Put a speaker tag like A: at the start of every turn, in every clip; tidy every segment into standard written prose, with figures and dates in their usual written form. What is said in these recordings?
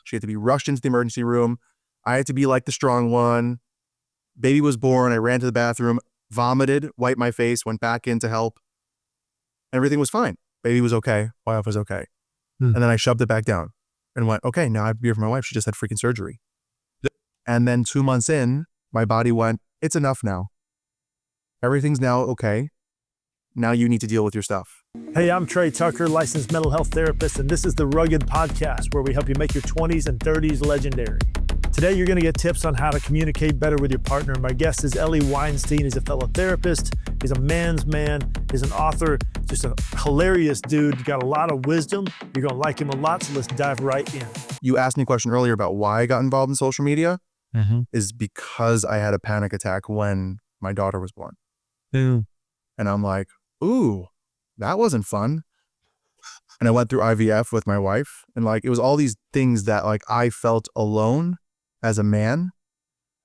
A: She had to be rushed into the emergency room. I had to be like the strong one. Baby was born. I ran to the bathroom, vomited, wiped my face, went back in to help. Everything was fine. Baby was okay. Wife was okay. And then I shoved it back down and went, okay, now I have to be here for my wife. She just had freaking surgery. And then 2 months in, my body went, it's enough now. Everything's now okay. Now you need to deal with your stuff.
B: Hey, I'm Trey Tucker, licensed mental health therapist, and this is the Rugged Podcast, where we help you make your 20s and 30s legendary. Today, you're going to get tips on how to communicate better with your partner. My guest is Eli Weinstein. He's a fellow therapist. He's a man's man. He's an author. Just a hilarious dude. He's got a lot of wisdom. You're going to like him a lot, so let's dive right in.
A: You asked me a question earlier about why I got involved in social media. Is because I had a panic attack when my daughter was born. And I'm like, ooh, that wasn't fun. And I went through IVF with my wife, and like, it was all these things that like I felt alone as a man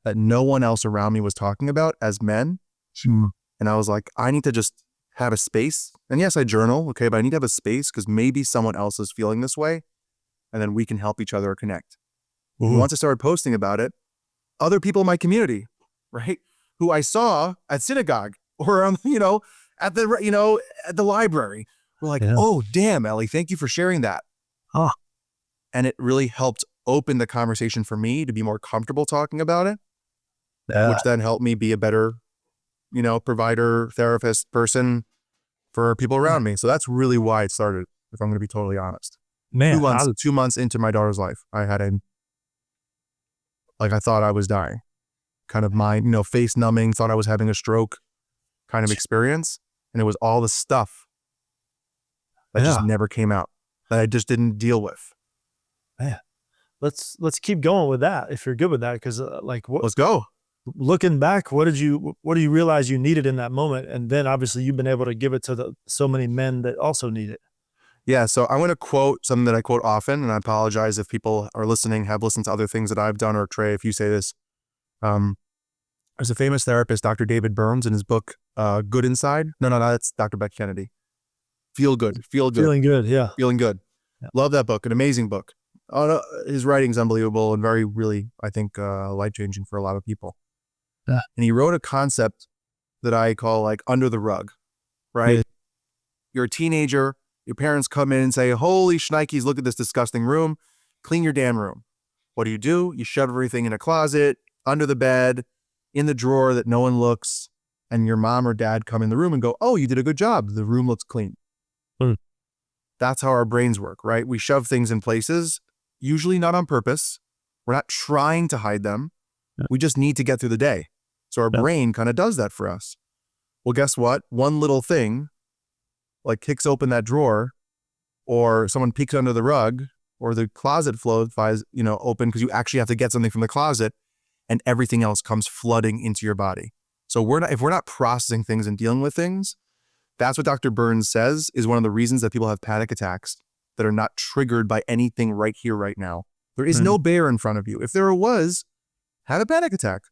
A: that no one else around me was talking about as men. And I was like, I need to just have a space. And yes, I journal, okay, but I need to have a space because maybe someone else is feeling this way, and then we can help each other connect. Once I started posting about it, other people in my community, right, who I saw at synagogue or at the library, were like, oh, damn, Eli, thank you for sharing that. And it really helped open the conversation for me to be more comfortable talking about it, which then helped me be a better, provider, therapist, person for people around me. So that's really why it started, if I'm going to be totally honest.
B: Man,
A: 2 months into my daughter's life, I had I thought I was dying. Kind of mind, face numbing, thought I was having a stroke kind of experience. And it was all the stuff that just never came out, that I just didn't deal with.
B: Man, let's keep going with that if you're good with that, because
A: let's go.
B: Looking back, what do you realize you needed in that moment? And then obviously you've been able to give it to so many men that also need it.
A: Yeah, so I'm going to quote something that I quote often, and I apologize if people are listening, have listened to other things that I've done, or Trey, if you say this. There's a famous therapist, Dr. David Burns, in his book, Good Inside. No, that's Dr. Beck Kennedy. Feel Good.
B: Feeling good, yeah.
A: Feeling Good. Yeah. Love that book, an amazing book. His writing's unbelievable and very, really, I think, life-changing for a lot of people. Yeah. And he wrote a concept that I call under the rug, right? Yeah. You're a teenager. Your parents come in and say, holy shnikes, look at this disgusting room. Clean your damn room. What do? You shove everything in a closet, under the bed, in the drawer that no one looks. And your mom or dad come in the room and go, oh, you did a good job. The room looks clean. That's how our brains work, right? We shove things in places, usually not on purpose. We're not trying to hide them. Yeah. We just need to get through the day. So our brain kind of does that for us. Well, guess what? One little thing kicks open that drawer, or someone peeks under the rug, or the closet flies open because you actually have to get something from the closet, and everything else comes flooding into your body. So if we're not processing things and dealing with things, that's what Dr. Burns says is one of the reasons that people have panic attacks that are not triggered by anything right here, right now. There is no bear in front of you. If there was, have a panic attack.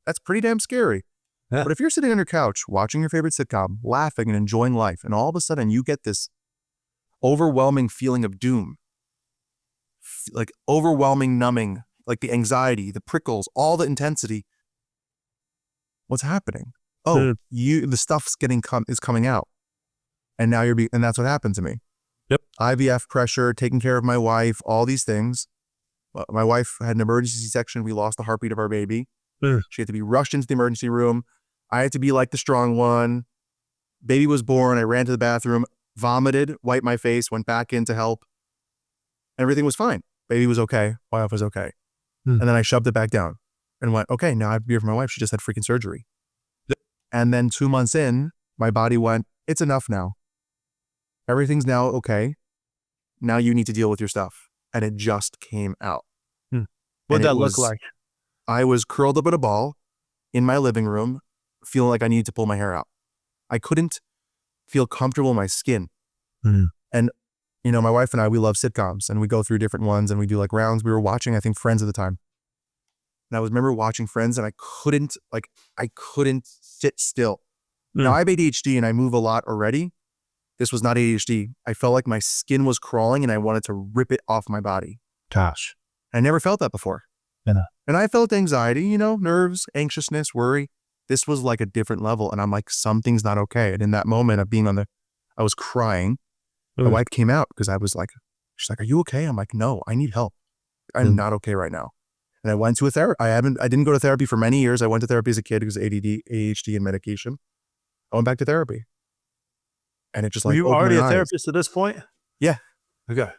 A: That's pretty damn scary. Yeah. But if you're sitting on your couch, watching your favorite sitcom, laughing and enjoying life, and all of a sudden you get this overwhelming feeling of doom, overwhelming numbing, the anxiety, the prickles, all the intensity, what's happening? Oh, the stuff's is coming out. And now and that's what happened to me. Yep. IVF pressure, taking care of my wife, all these things. My wife had an emergency C-section. We lost the heartbeat of our baby. She had to be rushed into the emergency room. I had to be like the strong one. Baby was born. I ran to the bathroom, vomited, wiped my face, went back in to help. Everything was fine. Baby was okay. Wife was okay. And then I shoved it back down and went, okay, now I have to be here for my wife. She just had freaking surgery. And then 2 months in, my body went, it's enough now. Everything's now okay. Now you need to deal with your stuff. And it just came out.
B: What'd that look like?
A: I was curled up in a ball in my living room, feeling like I needed to pull my hair out. I couldn't feel comfortable in my skin. And, my wife and I, we love sitcoms, and we go through different ones, and we do rounds. We were watching, I think, Friends at the time. And I remember watching Friends, and I couldn't sit still. Now I have ADHD and I move a lot already. This was not ADHD. I felt like my skin was crawling and I wanted to rip it off my body.
B: Gosh.
A: I never felt that before.
B: Yeah.
A: And I felt anxiety, nerves, anxiousness, worry. This was like a different level. And I'm like, something's not okay. And in that moment of being I was crying. My wife came out because I was like, she's like, are you okay? I'm like, no, I need help. I'm not okay right now. And I went to a therapist. I didn't go to therapy for many years. I went to therapy as a kid because of ADD, ADHD, and medication. I went back to therapy. And it just
B: Were
A: like
B: you
A: opened
B: already
A: my
B: a
A: eyes.
B: therapist at this point?
A: Yeah.
B: Okay.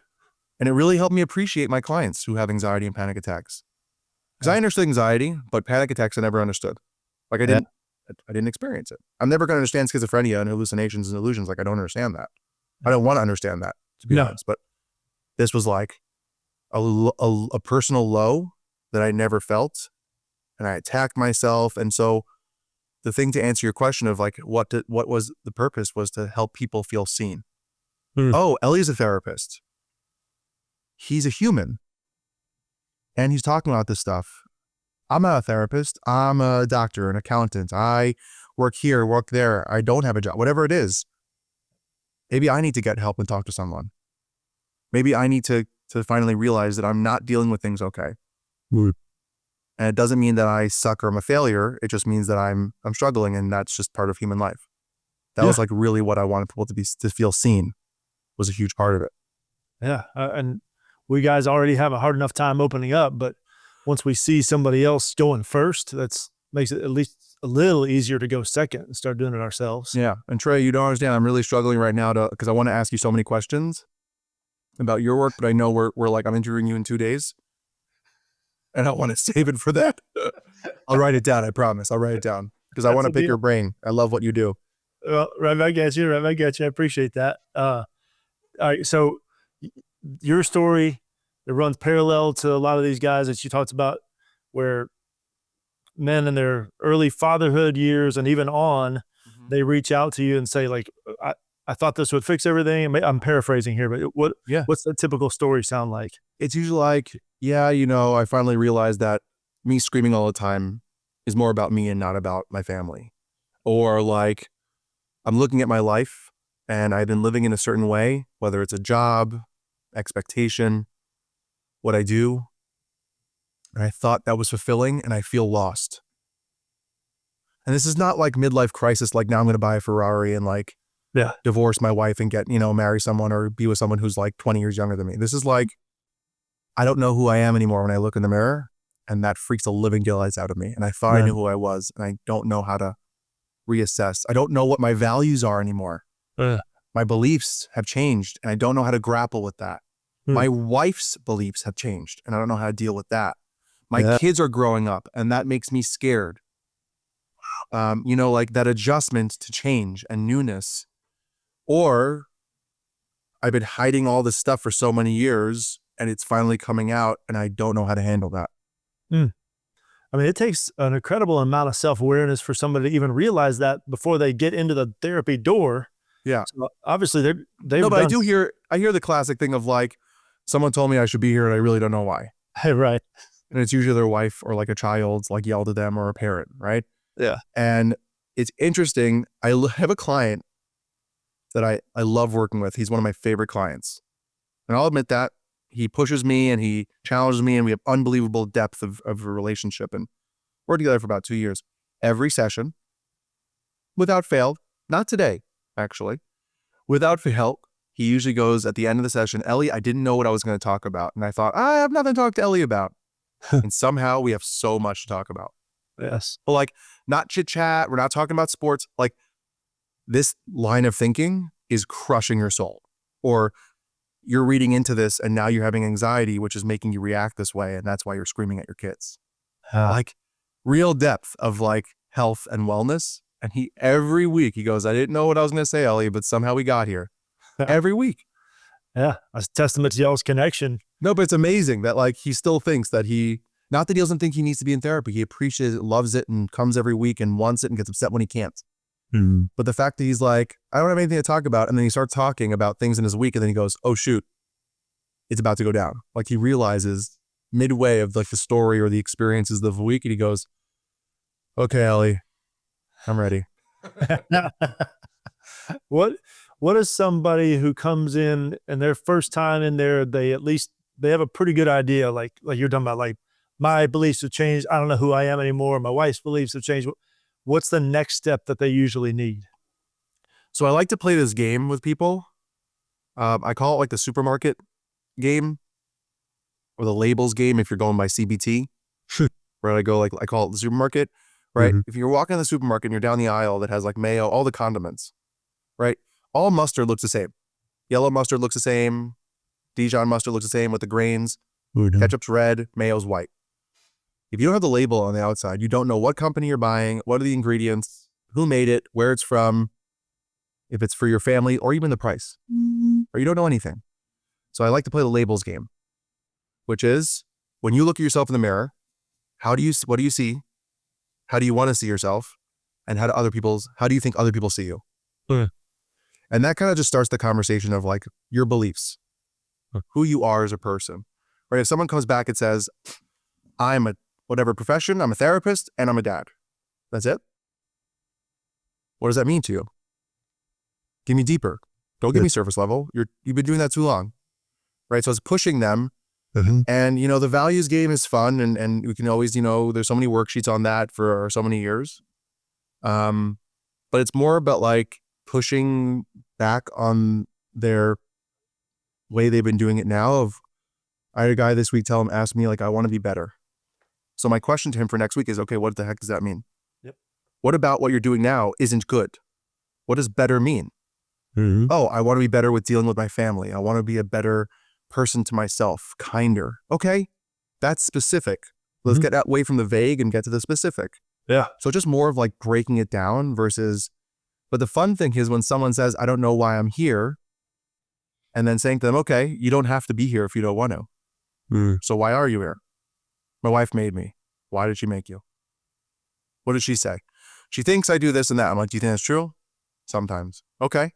A: And it really helped me appreciate my clients who have anxiety and panic attacks. Because I understood anxiety, but panic attacks I never understood. Like I didn't experience it. I'm never going to understand schizophrenia and hallucinations and illusions. Like I don't understand that. I don't want to understand that, to be honest. But this was like a personal low that I never felt, and I attacked myself. And so the thing to answer your question of like what was the purpose was to help people feel seen. Oh, Ellie's a therapist. He's a human, and he's talking about this stuff. I'm not a therapist. I'm a doctor, an accountant. I work here, work there. I don't have a job. Whatever it is, maybe I need to get help and talk to someone. Maybe I need to finally realize that I'm not dealing with things okay. And it doesn't mean that I suck or I'm a failure. It just means that I'm struggling, and that's just part of human life. That was like really what I wanted people to feel seen, was a huge part of it.
B: Yeah. And we guys already have a hard enough time opening up, but once we see somebody else going first, makes it at least a little easier to go second and start doing it ourselves.
A: Yeah. And Trey, you don't understand. I'm really struggling right now because I want to ask you so many questions about your work, but I know we're like, I'm interviewing you in 2 days, and I want to save it for that. I'll write it down. I promise. I'll write it down because I want to pick your brain. I love what you do.
B: Well, right back at you. I appreciate that. All right. So your story, it runs parallel to a lot of these guys that you talked about, where men in their early fatherhood years and even on, they reach out to you and say like, I thought this would fix everything. I'm paraphrasing here, but what's the typical story sound like?
A: It's usually like, I finally realized that me screaming all the time is more about me and not about my family. Or like, I'm looking at my life and I've been living in a certain way, whether it's a job, expectation, what I do. And I thought that was fulfilling, and I feel lost. And this is not like midlife crisis, like now I'm going to buy a Ferrari and like divorce my wife and get, marry someone or be with someone who's like 20 years younger than me. This is like, I don't know who I am anymore when I look in the mirror, and that freaks the living daylights out of me. And I thought I knew who I was, and I don't know how to reassess. I don't know what my values are anymore. My beliefs have changed, and I don't know how to grapple with that. My wife's beliefs have changed, and I don't know how to deal with that. My kids are growing up, and that makes me scared. Like that adjustment to change and newness. Or I've been hiding all this stuff for so many years, and it's finally coming out, and I don't know how to handle that.
B: I mean, it takes an incredible amount of self-awareness for somebody to even realize that before they get into the therapy door.
A: Yeah.
B: So obviously they've
A: No, but I hear the classic thing of like, someone told me I should be here and I really don't know why.
B: Right.
A: And it's usually their wife or like a child's like yelled at them, or a parent, right?
B: Yeah.
A: And it's interesting. I have a client that I love working with. He's one of my favorite clients. And I'll admit that. He pushes me and he challenges me, and we have unbelievable depth of a relationship. And we're together for about 2 years. Every session, without fail, not today, actually, without fail, he usually goes at the end of the session, Ellie, I didn't know what I was going to talk about. And I thought, I have nothing to talk to Ellie about. And somehow we have so much to talk about.
B: Yes.
A: But like, not chit chat. We're not talking about sports. Like, this line of thinking is crushing your soul. Or you're reading into this and now you're having anxiety, which is making you react this way. And that's why you're screaming at your kids. Like real depth of like health and wellness. And every week he goes, I didn't know what I was going to say, Ellie, but somehow we got here. Every week.
B: Yeah. That's a testament to y'all's connection.
A: No, but it's amazing that like he still thinks that not that he doesn't think he needs to be in therapy. He appreciates it, loves it, and comes every week and wants it and gets upset when he can't. But the fact that he's like, I don't have anything to talk about. And then he starts talking about things in his week, and then he goes, oh shoot, it's about to go down. Like he realizes midway of like the story or the experiences of the week, and he goes, okay, Ellie, I'm ready.
B: What is somebody who comes in and their first time in there, they at least they have a pretty good idea, like you're talking about, like my beliefs have changed. I don't know who I am anymore. My wife's beliefs have changed. What's the next step that they usually need?
A: So I like to play this game with people. I call it like the supermarket game or the labels game if you're going by CBT. Right? I call it the supermarket. Right?
B: Mm-hmm.
A: If you're walking in the supermarket and you're down the aisle that has like mayo, all the condiments, right? All mustard looks the same. Yellow mustard looks the same. Dijon mustard looks the same with the grains. Ketchup's red, mayo's white. If you don't have the label on the outside, you don't know what company you're buying, what are the ingredients, who made it, where it's from, if it's for your family, or even the price. Or you don't know anything. So I like to play the labels game, which is when you look at yourself in the mirror, what do you see? How do you want to see yourself? And how do you think other people see you? And that kind of just starts the conversation of like your beliefs, who you are as a person, right? If someone comes back and says, I'm a whatever profession, I'm a therapist and I'm a dad. That's it. What does that mean to you? Give me deeper. Don't give me surface level. You've been doing that too long, right? So it's pushing them. And, the values game is fun and we can always, there's so many worksheets on that for so many years. But it's more about like pushing back on their way they've been doing it now. I had a guy this week ask me like, I want to be better. So my question to him for next week is, okay, what the heck does that mean?
B: Yep.
A: What about what you're doing now isn't good? What does better mean? Oh, I want to be better with dealing with my family. I want to be a better person to myself, kinder. Okay, that's specific. Let's get away from the vague and get to the specific.
B: Yeah.
A: So just more of like breaking it down but the fun thing is when someone says, I don't know why I'm here, and then saying to them, okay, you don't have to be here if you don't want to. So why are you here? My wife made me. Why did she make you? What did she say? She thinks I do this and that. I'm like, do you think that's true? Sometimes. Okay.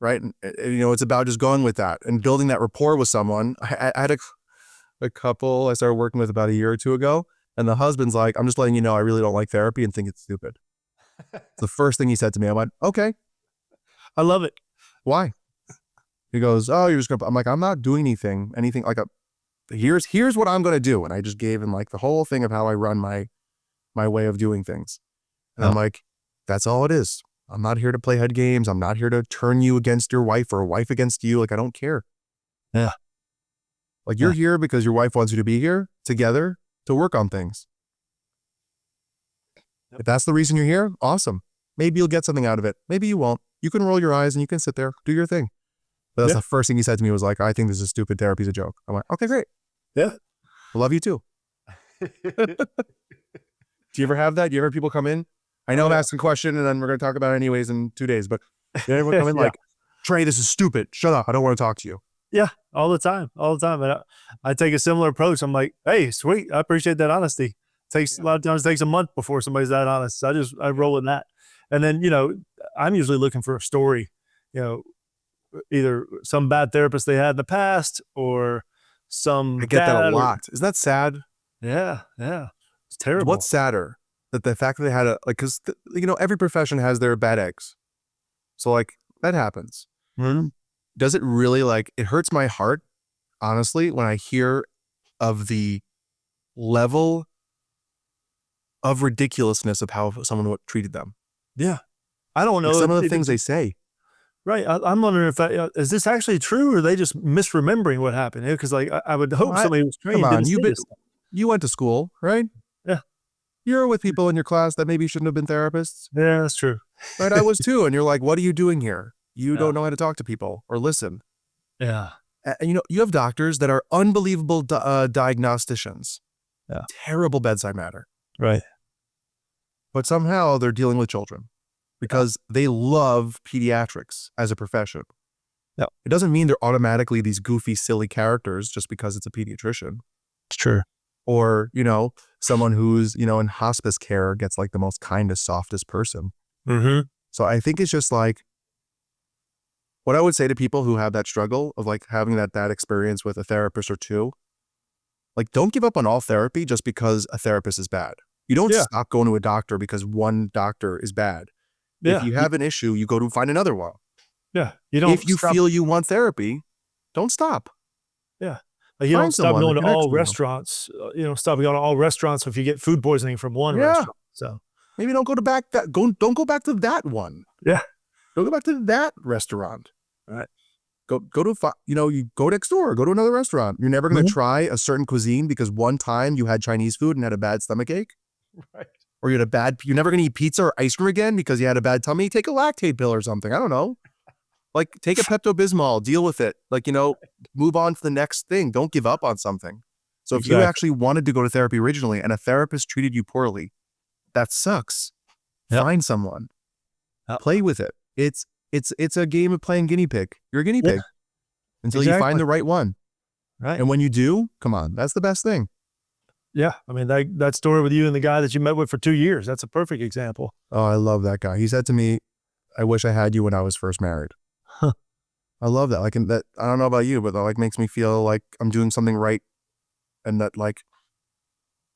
A: Right? And, it's about just going with that and building that rapport with someone. I had a couple I started working with about a year or two ago, and the husband's like, I'm just letting you know I really don't like therapy and think it's stupid. It's the first thing he said to me. I went, okay.
B: I love it.
A: Why? He goes, oh, you're just going to, I'm like, I'm not doing anything like here's what I'm going to do. And I just gave him like the whole thing of how I run my way of doing things. And I'm like, that's all it is. I'm not here to play head games. I'm not here to turn you against your wife or a wife against you. Like, I don't care.
B: Yeah.
A: Like you're here because your wife wants you to be here together to work on things. If that's the reason you're here, awesome. Maybe you'll get something out of it. Maybe you won't. You can roll your eyes and you can sit there, do your thing. But that's the first thing he said to me was like, I think this is stupid. Therapy's a joke. I went, okay, great.
B: Yeah.
A: I love you too. Do you ever have that? Do you ever have people come in? I know I'm asking a question and then we're going to talk about it anyways in 2 days, but did anyone come in like, Trey, this is stupid. Shut up. I don't want to talk to you.
B: Yeah. All the time. And I take a similar approach. I'm like, hey, sweet. I appreciate that honesty. A lot of times it takes a month before somebody's that honest. So I roll in that. And then, I'm usually looking for a story, either some bad therapist they had in the past or some
A: I get that a lot. Isn't that sad?
B: Yeah. It's terrible.
A: What's sadder? That the fact that they had because every profession has their bad eggs. So like that happens. Does it really it hurts my heart, honestly, when I hear of the level of ridiculousness of how someone treated them.
B: Yeah. I don't know.
A: Some of the things they say.
B: Right. I'm wondering if is this actually true or are they just misremembering what happened? Because I would hope somebody was trained.
A: Come on, you went to school, right?
B: Yeah.
A: You're with people in your class that maybe shouldn't have been therapists.
B: Yeah, that's true.
A: Right, I was too. And you're like, what are you doing here? You don't know how to talk to people or listen.
B: Yeah.
A: And you have doctors that are unbelievable diagnosticians.
B: Yeah.
A: Terrible bedside manner.
B: Right.
A: But somehow they're dealing with children because they love pediatrics as a profession.
B: Yeah.
A: It doesn't mean they're automatically these goofy, silly characters just because it's a pediatrician.
B: It's true.
A: Or, someone who's, in hospice care gets like the most kindest, softest person. So I think it's just like, what I would say to people who have that struggle of like having that experience with a therapist or two, like don't give up on all therapy just because a therapist is bad. You don't stop going to a doctor because one doctor is bad. Yeah. If you have an issue, you go to find another one.
B: Yeah. You don't.
A: If you feel you want therapy, don't stop.
B: Like you don't
A: Find
B: stop
A: someone that
B: going to
A: connects
B: all
A: with you.
B: restaurants. You don't stop going to all restaurants if you get food poisoning from one
A: Yeah.
B: restaurant. So
A: Maybe don't go back to that one.
B: yeah,
A: Don't go back to that restaurant.
B: all right.
A: You go next door, go to another restaurant. You're never going to
B: Mhm.
A: try a certain cuisine because one time you had Chinese food and had a bad stomachache.
B: Right.
A: Or you're never going to eat pizza or ice cream again because you had a bad tummy. Take a lactate pill or something. I don't know. Like take a Pepto-Bismol, deal with it. Like, move on to the next thing. Don't give up on something. So if you
B: Exactly.
A: actually wanted to go to therapy originally and a therapist treated you poorly, that sucks.
B: Yep.
A: Find someone.
B: Yep.
A: Play with it. It's a game of playing guinea pig. You're a guinea
B: Yeah.
A: pig until you find the right one.
B: Right.
A: And when you do, come on, that's the best thing.
B: Yeah. I mean, that story with you and the guy that you met with for 2 years, that's a perfect example.
A: Oh, I love that guy. He said to me, I wish I had you when I was first married.
B: Huh.
A: I love that. Like, and that, I don't know about you, but that like makes me feel like I'm doing something right and that like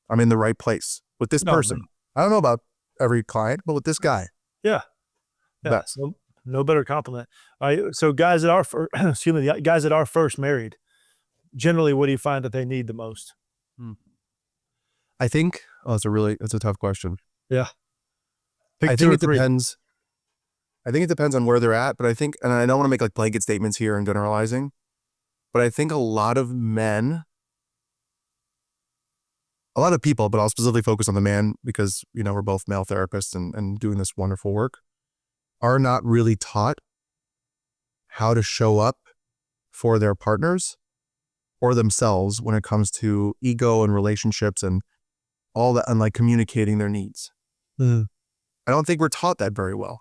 A: I'm in the right place with this person. I don't know about every client, but with this guy.
B: Yeah. Yeah.
A: Best.
B: So, no better compliment. All right. So guys that are guys that are first married, generally, what do you find that they need the most?
A: I think, it's a tough question.
B: Yeah.
A: I think it depends. I think it depends on where they're at, but I think, and I don't want to make like blanket statements here and generalizing, but I think a lot of people, but I'll specifically focus on the man because, we're both male therapists and doing this wonderful work, are not really taught how to show up for their partners or themselves when it comes to ego and relationships and all that, and like communicating their needs. I don't think we're taught that very well.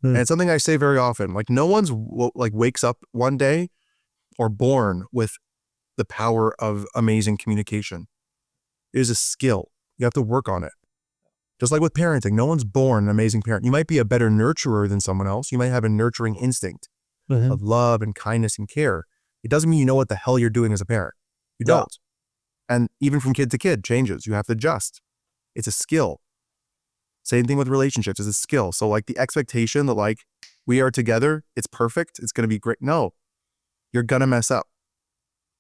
A: And it's something I say very often. Like no one's wakes up one day or born with the power of amazing communication. It is a skill. You have to work on it. Just like with parenting, no one's born an amazing parent. You might be a better nurturer than someone else. You might have a nurturing instinct of love and kindness and care. It doesn't mean you know what the hell you're doing as a parent. You don't. And even from kid to kid changes. You have to adjust. It's a skill. Same thing with relationships. It's a skill. So like the expectation that like we are together, it's perfect, it's going to be great. No, you're going to mess up.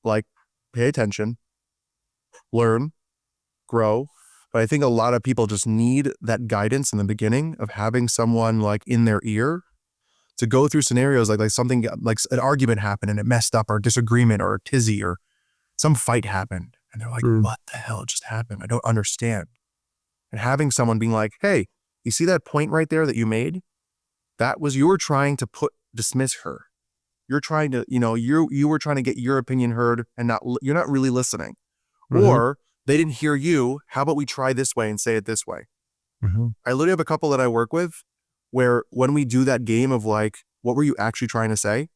A: Like pay attention, learn, grow. But I think a lot of people just need that guidance in the beginning of having someone like in their ear to go through scenarios like something like an argument happened and it messed up, or disagreement or a tizzy or some fight happened. And they're like, what the hell just happened? I don't understand. And having someone being like, hey, you see that point right there that you made? That was, you were trying to dismiss her. You're trying to, you were trying to get your opinion heard and you're not really listening. Or they didn't hear you. How about we try this way and say it this way? I literally have a couple that I work with where when we do that game of like, what were you actually trying to say?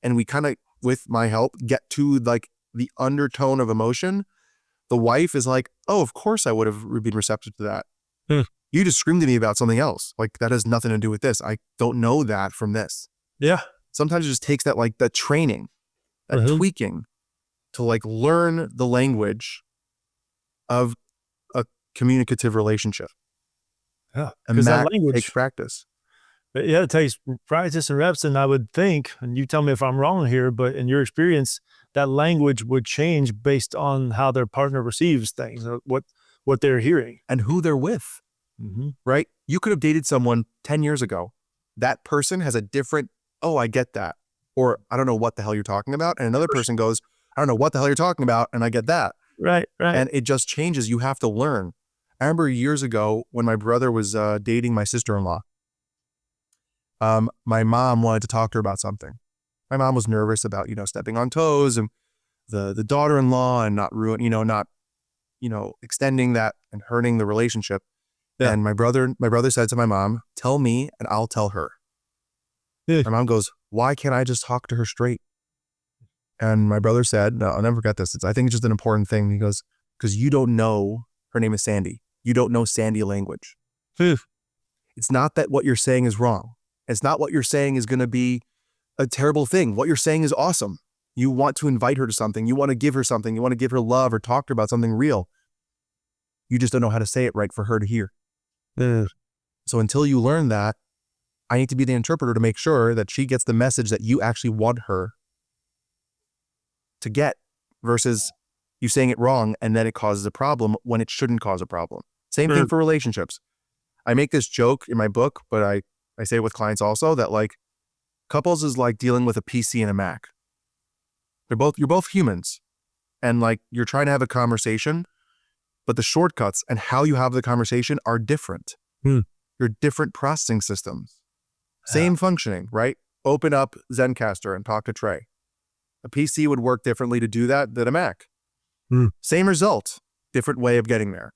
A: And we kind of, with my help, get to like the undertone of emotion. The wife is like, oh, of course I would have been receptive to that. You just screamed at me about something else. Like that has nothing to do with this. I don't know that from this.
B: Yeah.
A: Sometimes it just takes that like that training, that tweaking to like learn the language of a communicative relationship.
B: Yeah.
A: And that takes practice.
B: Yeah, it takes practice and reps. And I would think, and you tell me if I'm wrong here, but in your experience, that language would change based on how their partner receives things, or what they're hearing.
A: And who they're with, right? You could have dated someone 10 years ago. That person has a different, oh, I get that. Or I don't know what the hell you're talking about. And another person goes, I don't know what the hell you're talking about. And I get that.
B: Right.
A: And it just changes. You have to learn. I remember years ago when my brother was dating my sister-in-law. My mom wanted to talk to her about something. My mom was nervous about, stepping on toes and the daughter-in-law and not extending that and hurting the relationship. Yeah. And my brother said to my mom, tell me and I'll tell her. Yeah. My mom goes, why can't I just talk to her straight? And my brother said, no, I'll never forget this. I think it's just an important thing. He goes, because you don't know, her name is Sandy. You don't know Sandy language. It's not that what you're saying is wrong. It's not what you're saying is going to be a terrible thing. What you're saying is awesome. You want to invite her to something. You want to give her something. You want to give her love or talk to her about something real. You just don't know how to say it right for her to hear. So until you learn that, I need to be the interpreter to make sure that she gets the message that you actually want her to get. versus you saying it wrong and then it causes a problem when it shouldn't cause a problem. Same thing for relationships. I make this joke in my book, but I say it with clients also, that like couples is like dealing with a PC and a Mac. You're both humans, and like you're trying to have a conversation, but the shortcuts and how you have the conversation are different. You're different processing systems. Same functioning, right? Open up Zencaster and talk to Trey. A PC would work differently to do that than a Mac. Same result, different way of getting there.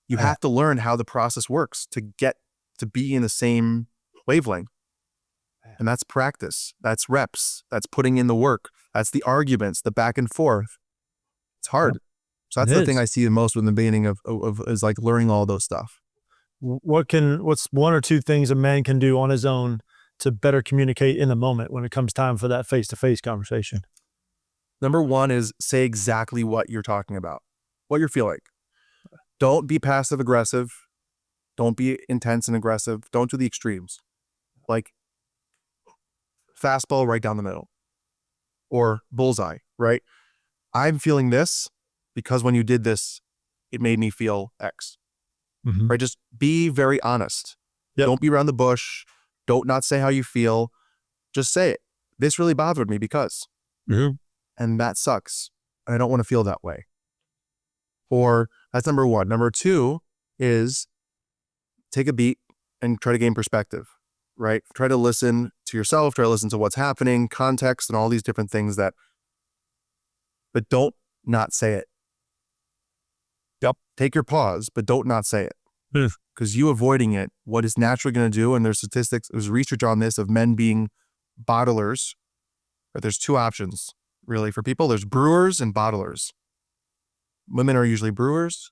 A: You have to learn how the process works to get to be in the same wavelength. And that's practice. That's reps. That's putting in the work. That's the arguments, the back and forth. It's hard. So that's the thing I see the most in the beginning of is like learning all those stuff.
B: What's one or two things a man can do on his own to better communicate in the moment when it comes time for that face-to-face conversation?
A: Number one is say exactly what you're talking about, what you're feeling. Don't be passive aggressive. Don't be intense and aggressive. Don't do the extremes. Like fastball right down the middle or bullseye, right? I'm feeling this because when you did this, it made me feel X, right? Just be very honest. Don't be around the bush. Don't not say how you feel. Just say it. This really bothered me because, and that sucks. I don't want to feel that way. Or that's number one. Number two is take a beat and try to gain perspective, right? Try to listen to yourself, try to listen to what's happening, context, and all these different things but don't not say it. Take your pause, but don't not say it. Because you avoiding it, what it's naturally going to do, and there's statistics, there's research on this of men being bottlers. But there's two options really for people. There's brewers and bottlers. Women are usually brewers.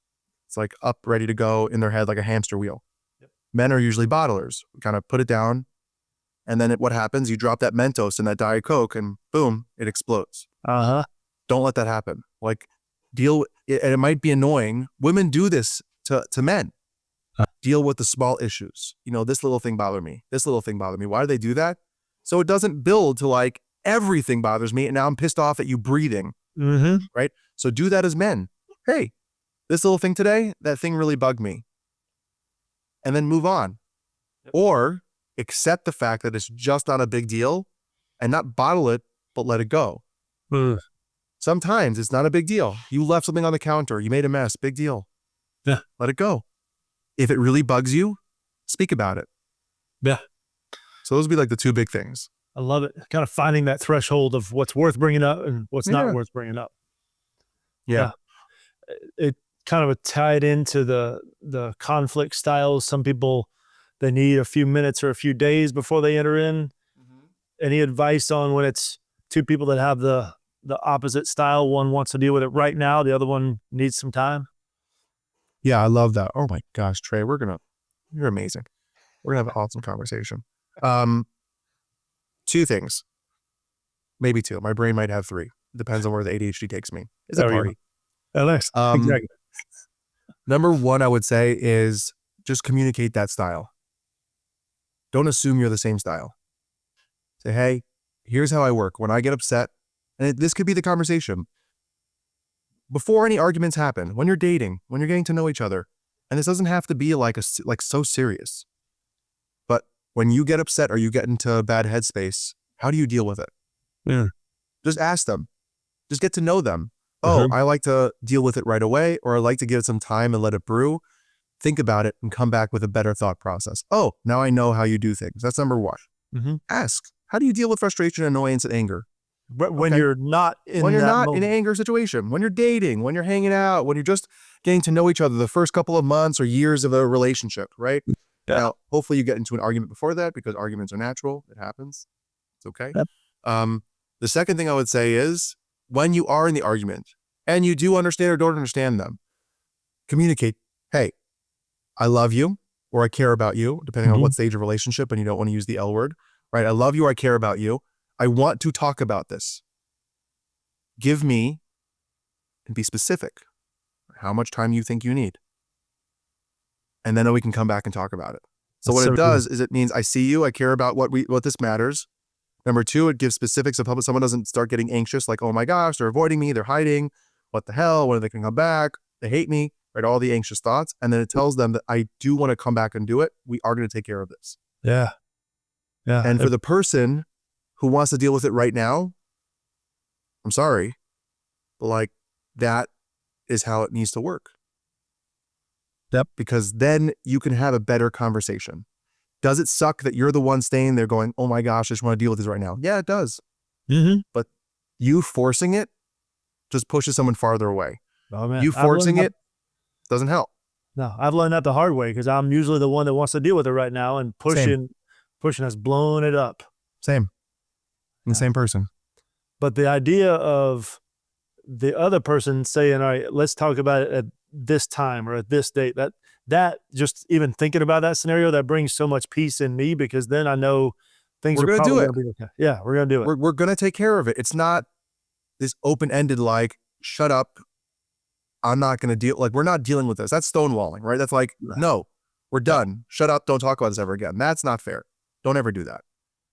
A: It's like up, ready to go in their head like a hamster wheel. Men are usually bottlers. Kind of put it down. And then what happens? You drop that Mentos in that Diet Coke and boom, it explodes. Don't let that happen. Like deal with it, and it might be annoying. Women do this to men. Deal with the small issues. You know, this little thing bothered me. This little thing bothered me. Why do they do that? So it doesn't build to like everything bothers me and now I'm pissed off at you breathing. Right? So do that as men. Hey, this little thing today, that thing really bugged me. And then move on. Or accept the fact that it's just not a big deal and not bottle it, but let it go. Sometimes it's not a big deal. You left something on the counter. You made a mess. Big deal. Let it go. If it really bugs you, speak about it. So those would be like the two big things.
B: I love it. Kind of finding that threshold of what's worth bringing up and what's not worth bringing up. It kind of tied into the conflict styles. Some people, they need a few minutes or a few days before they enter in. Any advice on when it's two people that have the opposite style? One wants to deal with it right now. The other one needs some time.
A: Yeah, I love that. Oh my gosh, Trey, you're amazing. We're gonna have an awesome conversation. Two things, maybe two. My brain might have three. Depends on where the ADHD takes me. It's a party.
B: Nice. Exactly.
A: Number one, I would say is just communicate that style. Don't assume you're the same style. Say, hey, here's how I work. When I get upset, and this could be the conversation. Before any arguments happen, when you're dating, when you're getting to know each other, and this doesn't have to be like so serious, but when you get upset or you get into a bad headspace, how do you deal with it? Just ask them. Just get to know them. Oh, I like to deal with it right away, or I like to give it some time and let it brew. Think about it and come back with a better thought process. Oh, now I know how you do things. That's number one. Ask, how do you deal with frustration, annoyance, and anger?
B: When you're not in
A: an anger situation, when you're dating, when you're hanging out, when you're just getting to know each other the first couple of months or years of a relationship, right? Now, hopefully you get into an argument before that because arguments are natural. It happens. It's okay. The second thing I would say is when you are in the argument and you do understand or don't understand them, communicate, hey, I love you or I care about you, depending on what stage of relationship, and you don't want to use the L word, right? I love you or I care about you. I want to talk about this. Give me, and be specific, how much time you think you need. And then we can come back and talk about it. So what it does is it means I see you, I care about what this matters. Number two, it gives specifics of how someone doesn't start getting anxious, like, oh my gosh, they're avoiding me, they're hiding. What the hell? When are they going to come back? They hate me, right? All the anxious thoughts. And then it tells them that I do want to come back and do it. We are going to take care of this.
B: Yeah. Yeah.
A: And for the person who wants to deal with it right now, I'm sorry, but like that is how it needs to work.
B: Yep.
A: Because then you can have a better conversation. Does it suck that you're the one staying there going, oh my gosh, I just want to deal with this right now? Yeah, it does.
B: Mm-hmm.
A: But you forcing it just pushes someone farther away.
B: Oh, man.
A: You forcing it doesn't help.
B: No, I've learned that the hard way because I'm usually the one that wants to deal with it right now, and pushing has blown it up.
A: Same. The same person.
B: But the idea of the other person saying, all right, let's talk about it at this time or at this date, that just even thinking about that scenario, that brings so much peace in me, because then I know things are probably going to be okay. Yeah, we're going to do it.
A: We're going to take care of it. It's not this open-ended, like, shut up, I'm not going to deal, like, we're not dealing with this. That's stonewalling, right? That's like, no, we're done. Shut up. Don't talk about this ever again. That's not fair. Don't ever do that.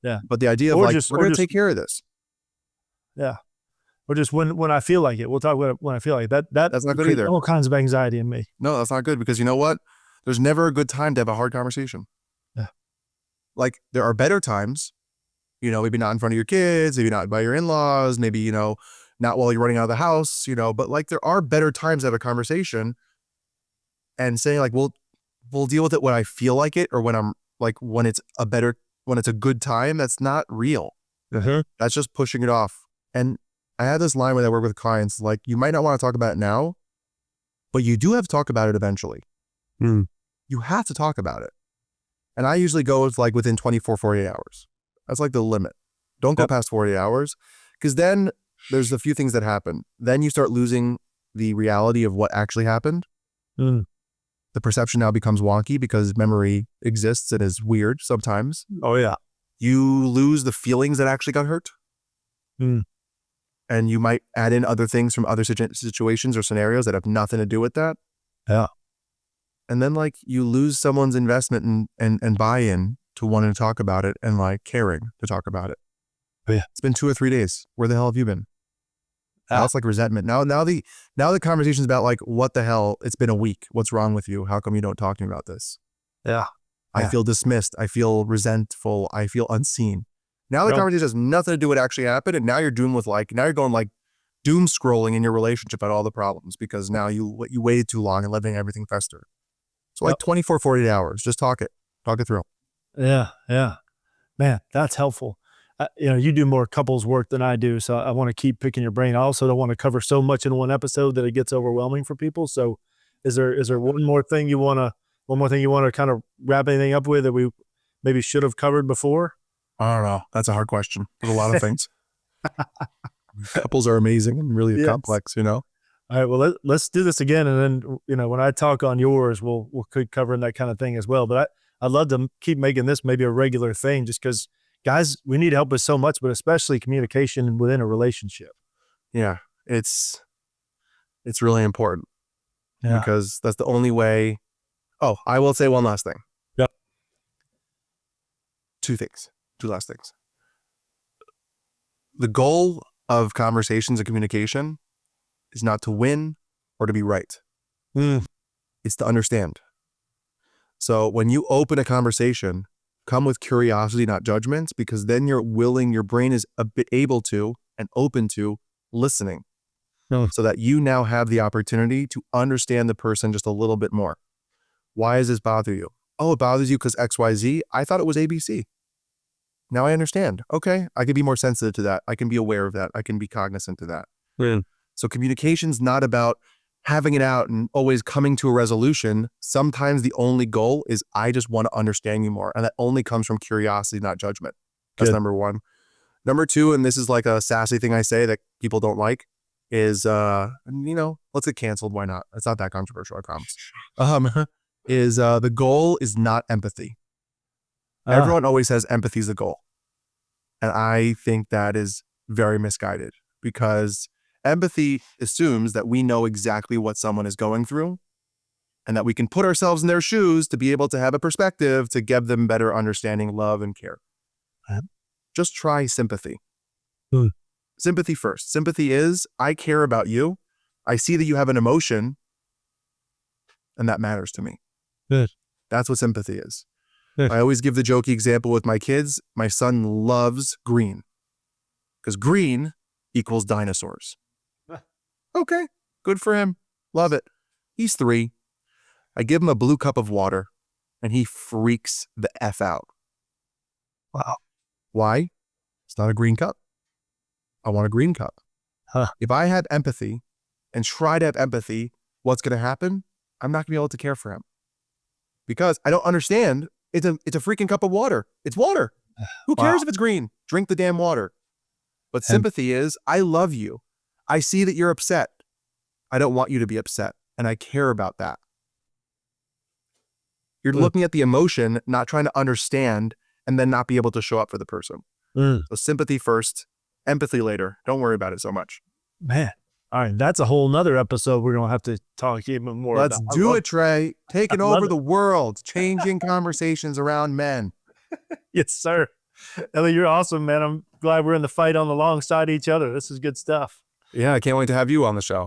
B: Yeah.
A: But the idea of like, we're going to take care of this.
B: Yeah. Or just when I feel like it. We'll talk about it when I feel like it. That's
A: not good either.
B: All kinds of anxiety in me.
A: No, that's not good, because you know what? There's never a good time to have a hard conversation.
B: Yeah.
A: Like, there are better times, you know, maybe not in front of your kids, maybe not by your in-laws, maybe, you know, not while you're running out of the house, you know, but like there are better times to have a conversation, and saying like, we'll deal with it when I feel like it, or when I'm like, when it's a good time. That's not real.
B: Uh-huh.
A: That's just pushing it off. And I had this line when I work with clients, like, you might not want to talk about it now, but you do have to talk about it eventually. You have to talk about it. And I usually go with like within 24, 48 hours. That's like the limit. Don't go past 48 hours, because then there's a few things that happen. Then you start losing the reality of what actually happened. The perception now becomes wonky because memory exists and is weird sometimes.
B: Oh, yeah.
A: You lose the feelings that actually got hurt. And you might add in other things from other situations or scenarios that have nothing to do with that.
B: Yeah.
A: And then like you lose someone's investment and buy-in to wanting to talk about it and like caring to talk about it.
B: Oh, yeah.
A: It's been 2 or 3 days. Where the hell have you been? Now it's like resentment. Now the conversation's about like, what the hell? It's been a week. What's wrong with you? How come you don't talk to me about this?
B: Yeah.
A: I feel dismissed. I feel resentful. I feel unseen. Now the conversation has nothing to do with what actually happened. And now you're doomed with like, now you're going like doom scrolling in your relationship at all the problems, because now you waited too long and letting everything fester. So like 24, 48 hours, just talk it through.
B: Yeah. Yeah. Man, that's helpful. You know, you do more couples work than I do, so I want to keep picking your brain. I also don't want to cover so much in one episode that it gets overwhelming for people. So is there one more thing you want to kind of wrap anything up with that we maybe should have covered before?
A: I don't know. That's a hard question. There's a lot of things. Couples are amazing and really complex, you know?
B: All right, well, let's do this again. And then, you know, when I talk on yours, we'll keep covering that kind of thing as well. But I'd love to keep making this maybe a regular thing, just because, guys, we need help with so much, but especially communication within a relationship.
A: Yeah, it's really important because that's the only way. Oh, I will say one last thing.
B: Yep.
A: Two last things. The goal of conversations and communication is not to win or to be right. It's to understand. So when you open a conversation, come with curiosity, not judgments, because then your brain is a bit able to and open to listening, so that you now have the opportunity to understand the person just a little bit more. Why does this bother you? Oh, it bothers you because XYZ. I thought it was ABC. Now I understand. Okay, I can be more sensitive to that. I can be aware of that. I can be cognizant of that. So communication's not about having it out and always coming to a resolution. Sometimes the only goal is, I just want to understand you more. And that only comes from curiosity, not judgment. That's number one. Number two, and this is like a sassy thing I say that people don't like, is, you know, let's get canceled. Why not? It's not that controversial, I promise. The goal is not empathy. Everyone always says empathy is the goal. And I think that is very misguided, because empathy assumes that we know exactly what someone is going through and that we can put ourselves in their shoes to be able to have a perspective to give them better understanding, love, and care. just try sympathy.
B: Hmm.
A: Sympathy first. Sympathy is, I care about you. I see that you have an emotion, and that matters to me.
B: Good.
A: That's what sympathy is.
B: Good.
A: I always give the jokey example with my kids. My son loves green because green equals dinosaurs. Okay, good for him. Love it. He's 3. I give him a blue cup of water, and he freaks the F out.
B: Wow.
A: Why? It's not a green cup. I want a green cup.
B: Huh.
A: If I have empathy and try to have empathy, what's going to happen? I'm not going to be able to care for him because I don't understand. It's a freaking cup of water. It's water. Who cares if it's green? Drink the damn water. But sympathy is, I love you. I see that you're upset. I don't want you to be upset. And I care about that. You're looking at the emotion, not trying to understand, and then not be able to show up for the person. So sympathy first, empathy later. Don't worry about it so much.
B: Man. All right. That's a whole nother episode we're going to have to talk even more
A: Let's
B: about.
A: do it, Trey. Taking over
B: it.
A: the world, changing conversations around men.
B: Yes, sir. Eli, you're awesome, man. I'm glad we're in the fight on alongside each other. This is good stuff.
C: Yeah, I can't wait to have you on the show.